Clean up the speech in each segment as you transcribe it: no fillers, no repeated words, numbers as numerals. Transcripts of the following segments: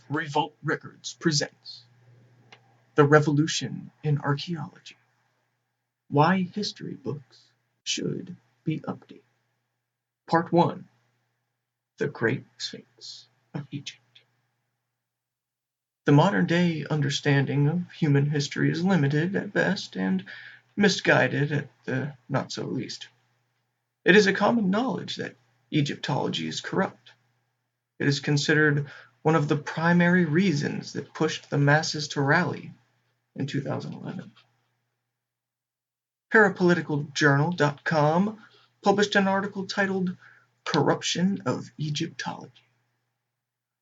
Revolt Records presents The Revolution in Archaeology. Why History Books Should Be Updated. Part 1. The Great Sphinx of Egypt. The modern-day understanding of human history is limited at best and misguided at the not-so-least. It is a common knowledge that Egyptology is corrupt. It is considered one of the primary reasons that pushed the masses to rally in 2011. Parapoliticaljournal.com published an article titled Corruption of Egyptology,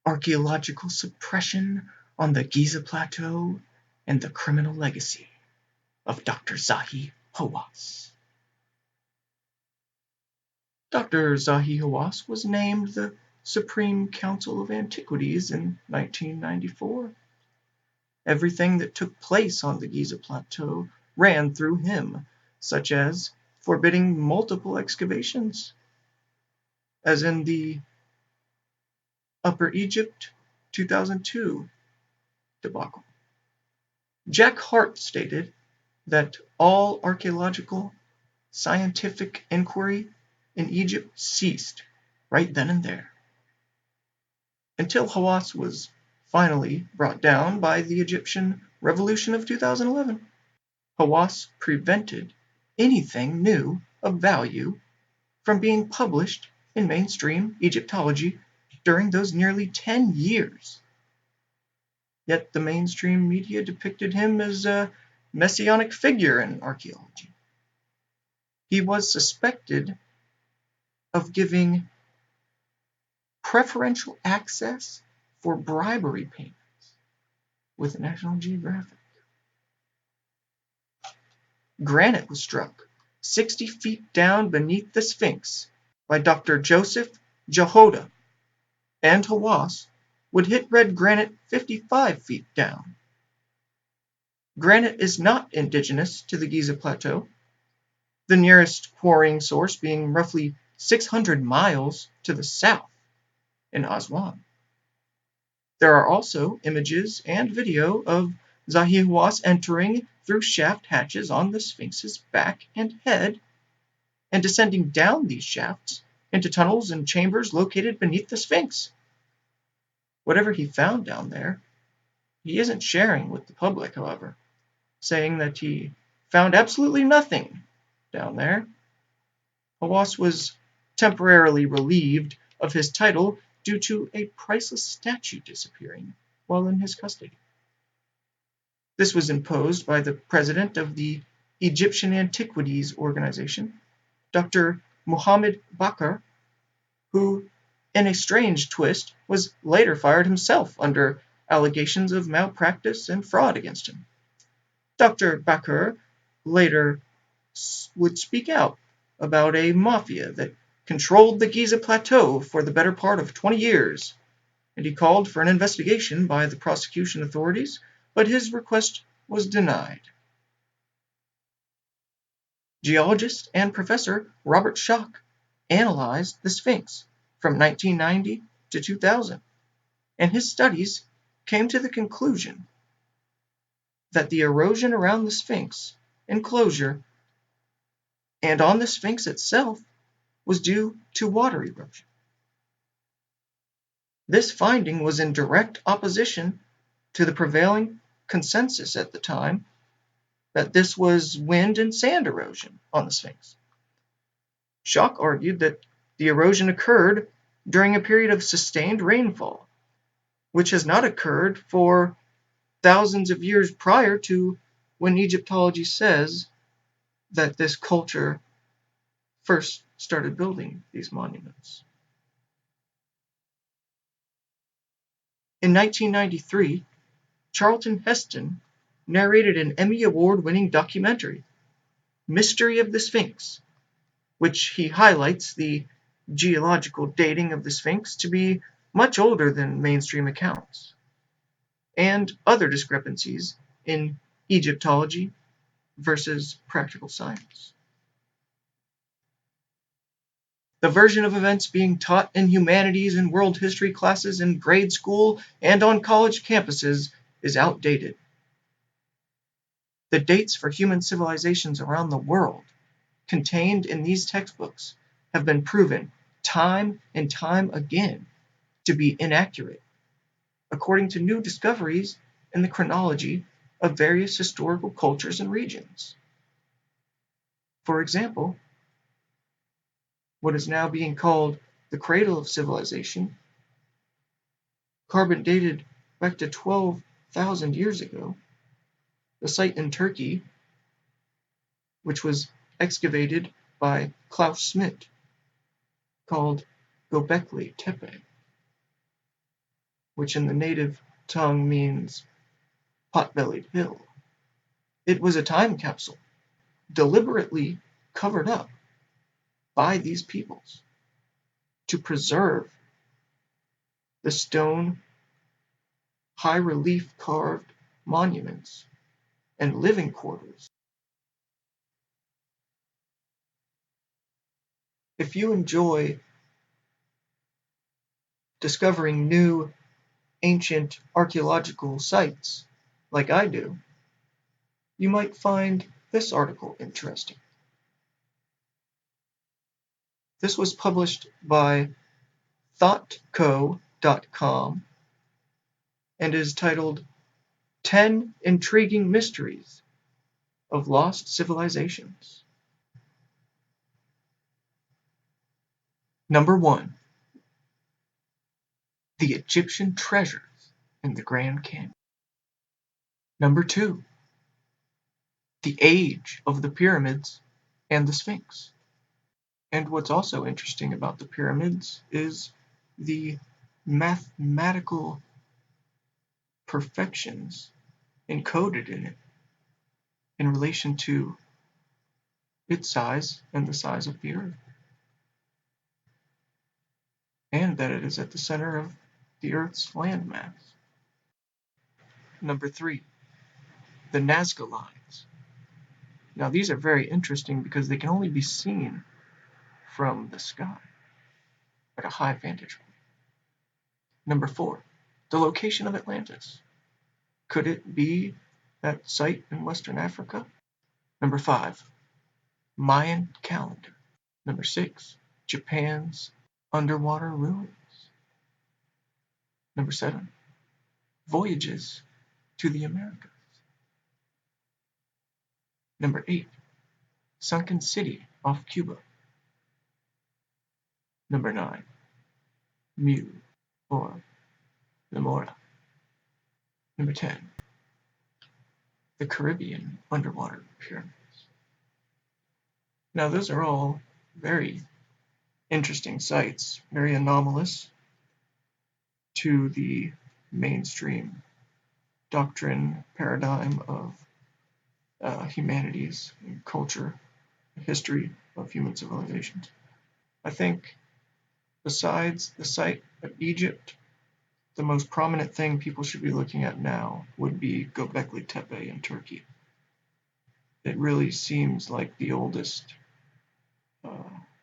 Archaeological Suppression on the Giza Plateau and the Criminal Legacy of Dr. Zahi Hawass. Dr. Zahi Hawass was named the Supreme Council of Antiquities in 1994. Everything that took place on the Giza Plateau ran through him, such as forbidding multiple excavations, as in the Upper Egypt 2002 debacle. Jack Hart stated that all archaeological scientific inquiry in Egypt ceased right then and there, until Hawass was finally brought down by the Egyptian Revolution of 2011. Hawass prevented anything new of value from being published in mainstream Egyptology during those nearly 10 years. Yet the mainstream media depicted him as a messianic figure in archaeology. He was suspected of giving preferential access for bribery payments with National Geographic. Granite was struck 60 feet down beneath the Sphinx by Dr. Joseph Jehoda, and Hawass would hit red granite 55 feet down. Granite is not indigenous to the Giza Plateau, the nearest quarrying source being roughly 600 miles to the south in Aswan. There are also images and video of Zahi Hawass entering through shaft hatches on the Sphinx's back and head, and descending down these shafts into tunnels and chambers located beneath the Sphinx. Whatever he found down there, he isn't sharing with the public, however, saying that he found absolutely nothing down there. Hawass was temporarily relieved of his title due to a priceless statue disappearing while in his custody. This was imposed by the president of the Egyptian Antiquities Organization, Dr. Muhammad Bakr, who, in a strange twist, was later fired himself under allegations of malpractice and fraud against him. Dr. Bakr later would speak out about a mafia that controlled the Giza Plateau for the better part of 20 years, and he called for an investigation by the prosecution authorities, but his request was denied. Geologist and professor Robert Schoch analyzed the Sphinx from 1990 to 2000, and his studies came to the conclusion that the erosion around the Sphinx enclosure and on the Sphinx itself was due to water erosion. This finding was in direct opposition to the prevailing consensus at the time that this was wind and sand erosion on the Sphinx. Schoch argued that the erosion occurred during a period of sustained rainfall, which has not occurred for thousands of years prior to when Egyptology says that this culture first started building these monuments. In 1993, Charlton Heston narrated an Emmy Award-winning documentary, Mystery of the Sphinx, which he highlights the geological dating of the Sphinx to be much older than mainstream accounts, and other discrepancies in Egyptology versus practical science. The version of events being taught in humanities and world history classes in grade school and on college campuses is outdated. The dates for human civilizations around the world contained in these textbooks have been proven time and time again to be inaccurate, according to new discoveries in the chronology of various historical cultures and regions. For example, what is now being called the cradle of civilization, carbon dated back to 12,000 years ago, the site in Turkey, which was excavated by Klaus Schmidt, called Gobekli Tepe, which in the native tongue means pot-bellied hill. It was a time capsule, deliberately covered up by these peoples to preserve the stone, high relief carved monuments and living quarters. If you enjoy discovering new ancient archaeological sites, like I do, you might find this article interesting. This was published by thoughtco.com and is titled 10 Intriguing Mysteries of Lost Civilizations. Number 1. The Egyptian Treasures in the Grand Canyon. Number 2. The Age of the Pyramids and the Sphinx. And what's also interesting about the pyramids is the mathematical perfections encoded in it in relation to its size and the size of the Earth, and that it is at the center of the Earth's landmass. Number 3, the Nazca Lines. Now these are very interesting because they can only be seen from the sky at a high vantage point. Number 4, the location of Atlantis. Could it be that site in Western Africa? Number 5, Mayan calendar. Number 6, Japan's underwater ruins. Number 7, voyages to the Americas. Number 8, sunken city off Cuba. Number 9, Mu or Lemora. Number 10, the Caribbean underwater pyramids. Now those are all very interesting sites, very anomalous to the mainstream doctrine paradigm of humanities and culture, history of human civilizations. I think besides the site of Egypt, the most prominent thing people should be looking at now would be Gobekli Tepe in Turkey. It really seems like the oldest,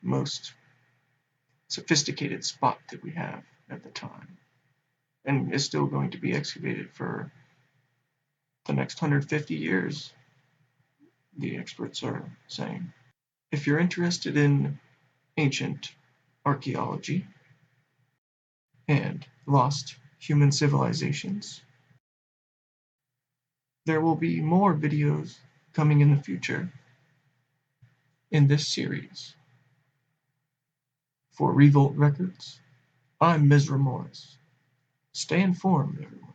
most sophisticated spot that we have at the time, and is still going to be excavated for the next 150 years, the experts are saying. If you're interested in ancient archaeology and lost human civilizations, there will be more videos coming in the future in this series. For Revolt Records, I'm Mizra Morris. Stay informed, everyone.